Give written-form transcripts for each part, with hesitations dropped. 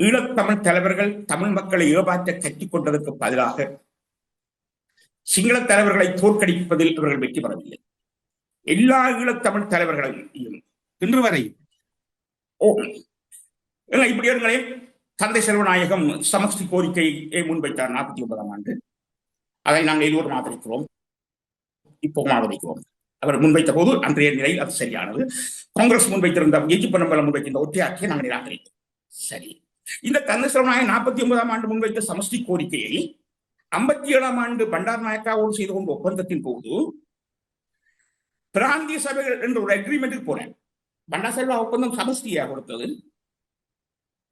ஈழத்தமிழ் தலைவர்கள் தமிழ் மக்களை ஏமாற்ற கற்றுக் கொண்டதற்கு பதிலாக சிங்கள தலைவர்களை தோற்கடிப்பதில் இவர்கள் வெற்றி பெறவில்லை. எல்லா ஈழத்தமிழ் தலைவர்களையும் இன்று வரை இப்படி இருங்களே, தந்தை செல்வநாயகம் சமஷ்டி கோரிக்கையை முன்வைத்தார் 49ஆம் ஆண்டு. அதை நாங்கள் எல்லோரும் ஆதரிக்கிறோம், இப்போவும் ஆதரிக்கிறோம். அவர் முன்வைத்த போது அன்றைய நிலையில் அது சரியானது. காங்கிரஸ் முன்வைத்திருந்த எஜி பொன்னம்பலம் முன்வைத்திருந்த ஒற்றையாட்சியை நாங்கள் நிராகரித்தோம். சரி, இந்த தந்தை செல்வநாயகம் 49ஆம் ஆண்டு முன்வைத்த சமஷ்டி கோரிக்கையை 57ஆம் ஆண்டு பண்டார் நாயக்காவோடு செய்து கொண்ட ஒப்பந்தத்தின் போது பிராந்திய சபைகள் என்ற ஒரு அக்ரிமெண்ட்டுக்கு போனேன். பண்டார் செல்வா ஒப்பந்தம் சமஷ்டியா கொடுத்தது,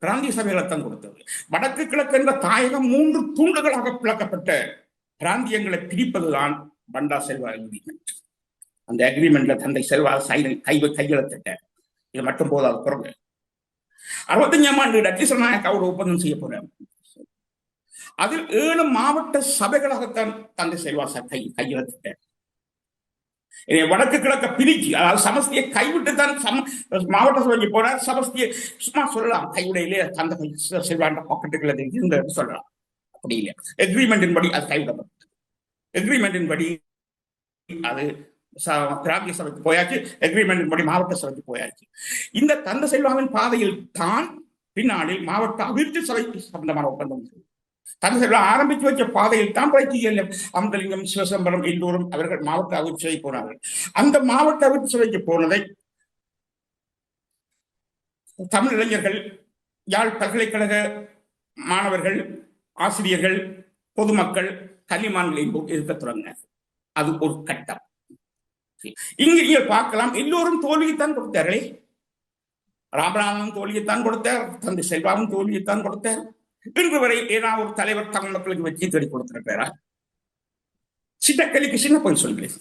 பிராந்திய சபைகளைத்தான் கொடுத்தது. வடக்கு கிழக்கு என்ற தாயகம் 3 தூண்டுகளாக பிளக்கப்பட்ட பிராந்தியங்களை பிரிப்பதுதான் பண்டா செல்வா அக்ரிமெண்ட். அந்த அக்ரிமெண்ட்ல தந்தை செல்வா கையெழுத்திட்ட. இது மட்டும் போதாது. பிறகு 65ஆம் ஆண்டு டட்லிஸ் நாயக்காவோட ஒப்பந்தம் செய்ய போறேன். அதில் 7 மாவட்ட சபைகளாகத்தான் தந்தை செல்வா கையெழுத்திட்ட. வடக்கு கிழக்க பிரிச்சு, அதாவது சமஸ்தியை கைவிட்டு தான் மாவட்ட சபைக்கு போனார். சமஸ்தியை சும்மா சொல்லலாம், கைவிடையிலே தந்தை செல்வாண்ட பாக்கெட்டுகளை இருந்து சொல்லலாம். அப்படி இல்லை, எக்ரிமெண்டின் படி அது கைவிடப்பட்டது. எக்ரிமெண்டின் படி அது பிராந்திய சபைக்கு போயாச்சு, எக்ரிமெண்டின் படி மாவட்ட சபைக்கு போயாச்சு. இந்த தந்தை செல்வாவின் பாதையில் தான் பின்னாளில் மாவட்ட அபிவிருத்தி சபைக்கு சம்பந்தமான ஒப்பந்தம். தந்தை செல்வா ஆரம்பித்து வச்ச பாதையில் தான் பயிற்சியில் அம்பலிங்கம், சிவசம்பரம் எல்லோரும் அவர்கள் மாவட்ட அபிவிருத்தி சபை போனார்கள். அந்த மாவட்ட அபிவிருத்தி சபைக்கு போனதை தமிழ் இளைஞர்கள், யாழ் பல்கலைக்கழக மாணவர்கள், ஆசிரியர்கள், பொதுமக்கள், கல்விமான்கள் இருக்க தொடங்கினார். அது ஒரு கட்டம். இங்கே பார்க்கலாம், எல்லோரும் தோல்வியைத்தான் கொடுத்தார்களே. ராமநாதன் தோல்வியைத்தான் கொடுத்தார், தந்தை செல்வாவும் தோல்வியைத்தான் கொடுத்தார். இன்று வரை ஏதாவது ஒரு தலைவர் தமிழ் மக்களுக்கு வெற்றி தேடி கொடுத்திருக்கிறாரா? சிட்டக்கலிக்கு சின்ன போய் சொல்கிறேன்.